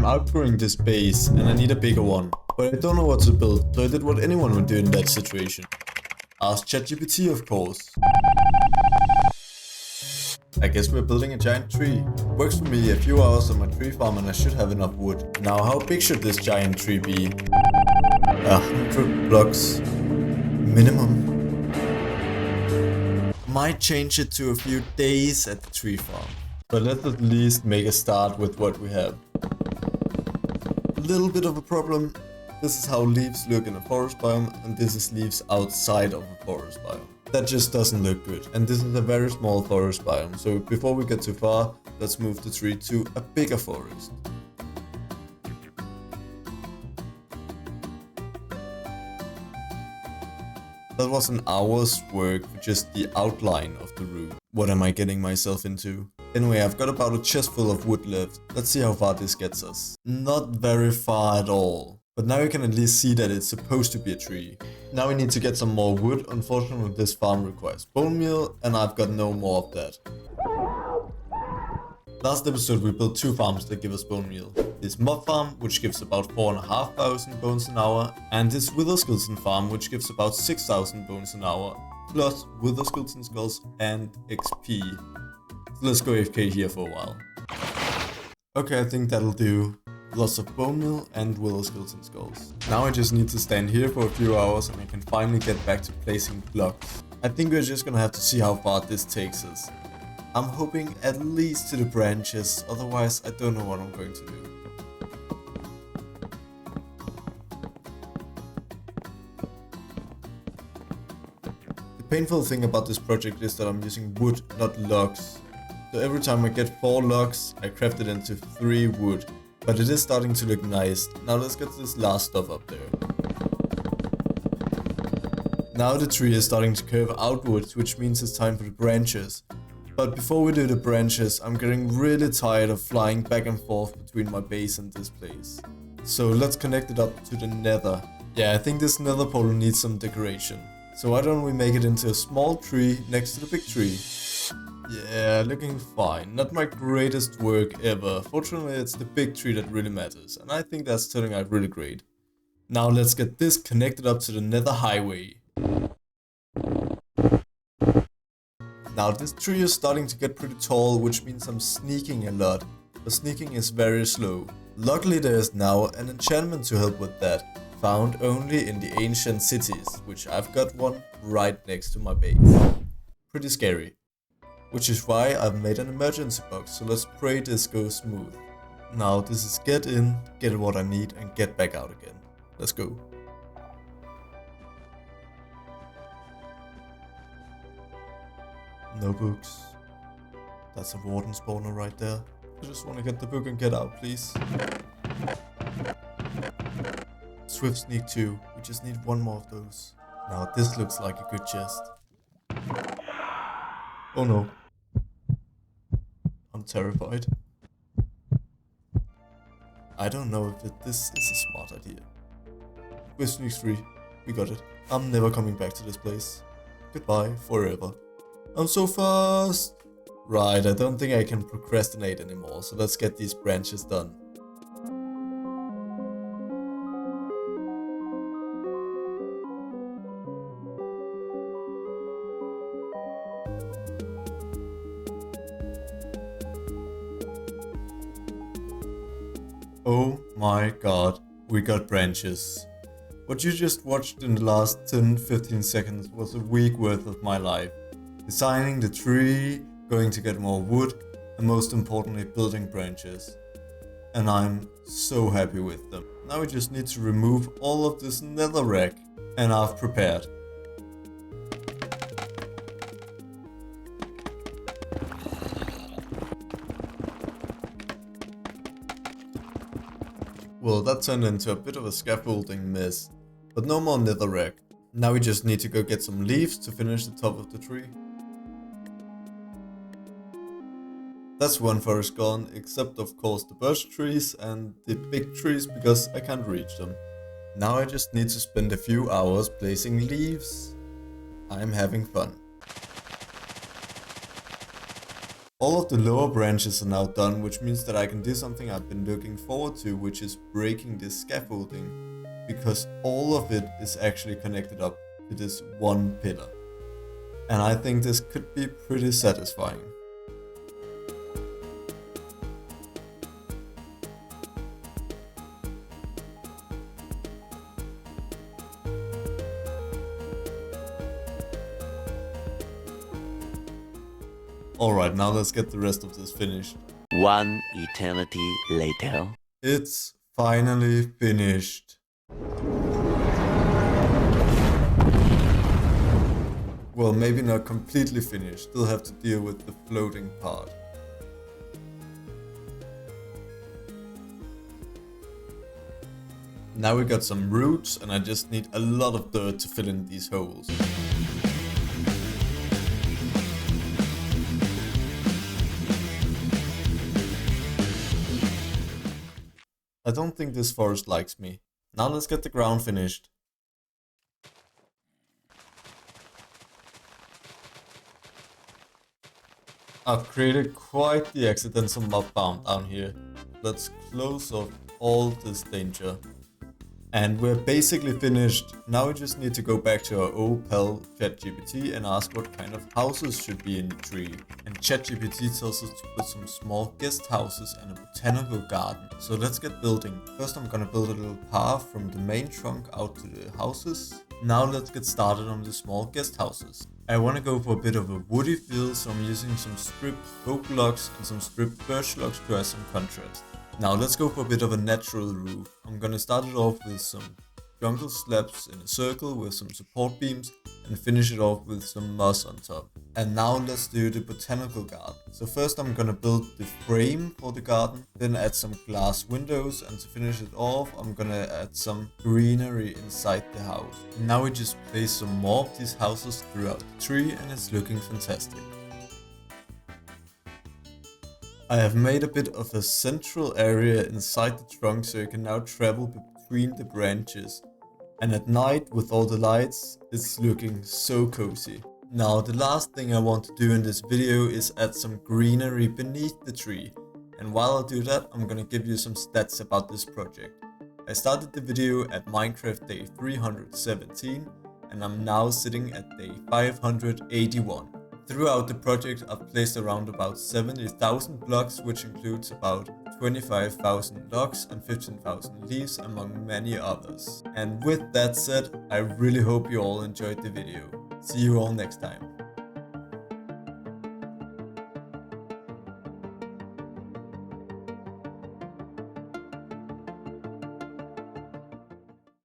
outgrowing this base and I need a bigger one. But I don't know what to build, so I did what anyone would do in that situation. Ask ChatGPT, of course. I guess we're building a giant tree. Works for me, a few hours on my tree farm and I should have enough wood. Now how big should this giant tree be? 100 blocks. Minimum. Might change it to a few days at the tree farm. But let's at least make a start with what we have. A little bit of a problem. This is how leaves look in a forest biome, and this is leaves outside of a forest biome. That just doesn't look good. And this is a very small forest biome, so before we get too far, let's move the tree to a bigger forest. That was an hour's work for just the outline of the room. What am I getting myself into? Anyway, I've got about a chest full of wood left. Let's see how far this gets us. Not very far at all. But now you can at least see that it's supposed to be a tree. Now we need to get some more wood. Unfortunately, this farm requires bone meal and I've got no more of that. Last episode we built 2 farms that give us bone meal. This mob farm, which gives about 4,500 bones an hour, and this wither skeleton farm, which gives about 6,000 bones an hour, plus wither skeleton skulls and XP. So let's go AFK here for a while. Okay, I think that'll do. Lots of bone meal and wither skeleton skulls. Now I just need to stand here for a few hours and I can finally get back to placing blocks. I think we're just gonna have to see how far this takes us. I'm hoping at least to the branches, otherwise I don't know what I'm going to do. The painful thing about this project is that I'm using wood, not logs. So every time I get 4 logs, I craft it into 3 wood. But it is starting to look nice. Now let's get this last stuff up there. Now the tree is starting to curve outwards, which means it's time for the branches. But before we do the branches, I'm getting really tired of flying back and forth between my base and this place. So let's connect it up to the nether. Yeah, I think this nether portal needs some decoration. So why don't we make it into a small tree next to the big tree? Yeah, looking fine. Not my greatest work ever. Fortunately, it's the big tree that really matters, and I think that's turning out really great. Now let's get this connected up to the nether highway. Now this tree is starting to get pretty tall, which means I'm sneaking a lot. But sneaking is very slow. Luckily there is now an enchantment to help with that, found only in the ancient cities, which I've got one right next to my base. Pretty scary. Which is why I've made an emergency box, so let's pray this goes smooth. Now this is get in, get what I need and get back out again. Let's go. No books. That's a warden spawner right there. I just want to get the book and get out, please. Swift sneak 2. We just need 1 more of those. Now this looks like a good chest. Oh no. I'm terrified. I don't know if this is a smart idea. With sneak 3. We got it. I'm never coming back to this place. Goodbye forever. I'm so fast! Right, I don't think I can procrastinate anymore, so let's get these branches done. Oh my god, we got branches. What you just watched in the last 10-15 seconds was a week worth of my life. Designing the tree, going to get more wood, and most importantly building branches. And I'm so happy with them. Now we just need to remove all of this netherrack, and I've prepared. Well, that turned into a bit of a scaffolding mess, but no more netherrack. Now we just need to go get some leaves to finish the top of the tree. That's one forest gone, except of course the birch trees and the big trees because I can't reach them. Now I just need to spend a few hours placing leaves. I'm having fun. All of the lower branches are now done, which means that I can do something I've been looking forward to, which is breaking this scaffolding, because all of it is actually connected up to this one pillar. And I think this could be pretty satisfying. Alright, now let's get the rest of this finished. One eternity later. It's finally finished. Well, maybe not completely finished, still have to deal with the floating part. Now we got some roots and I just need a lot of dirt to fill in these holes. I don't think this forest likes me. Now let's get the ground finished. I've created quite the accidental mob farm down here. Let's close off all this danger. And we're basically finished. Now we just need to go back to our old pal ChatGPT and ask what kind of houses should be in the tree. And ChatGPT tells us to put some small guest houses and a botanical garden. So let's get building. First I'm gonna build a little path from the main trunk out to the houses. Now let's get started on the small guest houses. I want to go for a bit of a woody feel, so I'm using some stripped oak logs and some stripped birch logs to add some contrast. Now let's go for a bit of a natural roof. I'm gonna start it off with some jungle slabs in a circle with some support beams and finish it off with some moss on top. And now let's do the botanical garden. So first I'm gonna build the frame for the garden, then add some glass windows, and to finish it off I'm gonna add some greenery inside the house. And now we just place some more of these houses throughout the tree and it's looking fantastic. I have made a bit of a central area inside the trunk so you can now travel between the branches. And at night with all the lights, it's looking so cozy. Now the last thing I want to do in this video is add some greenery beneath the tree. And while I do that, I'm gonna give you some stats about this project. I started the video at Minecraft day 317 and I'm now sitting at day 581. Throughout the project I've placed around about 70,000 blocks, which includes about 25,000 logs and 15,000 leaves among many others. And with that said, I really hope you all enjoyed the video. See you all next time.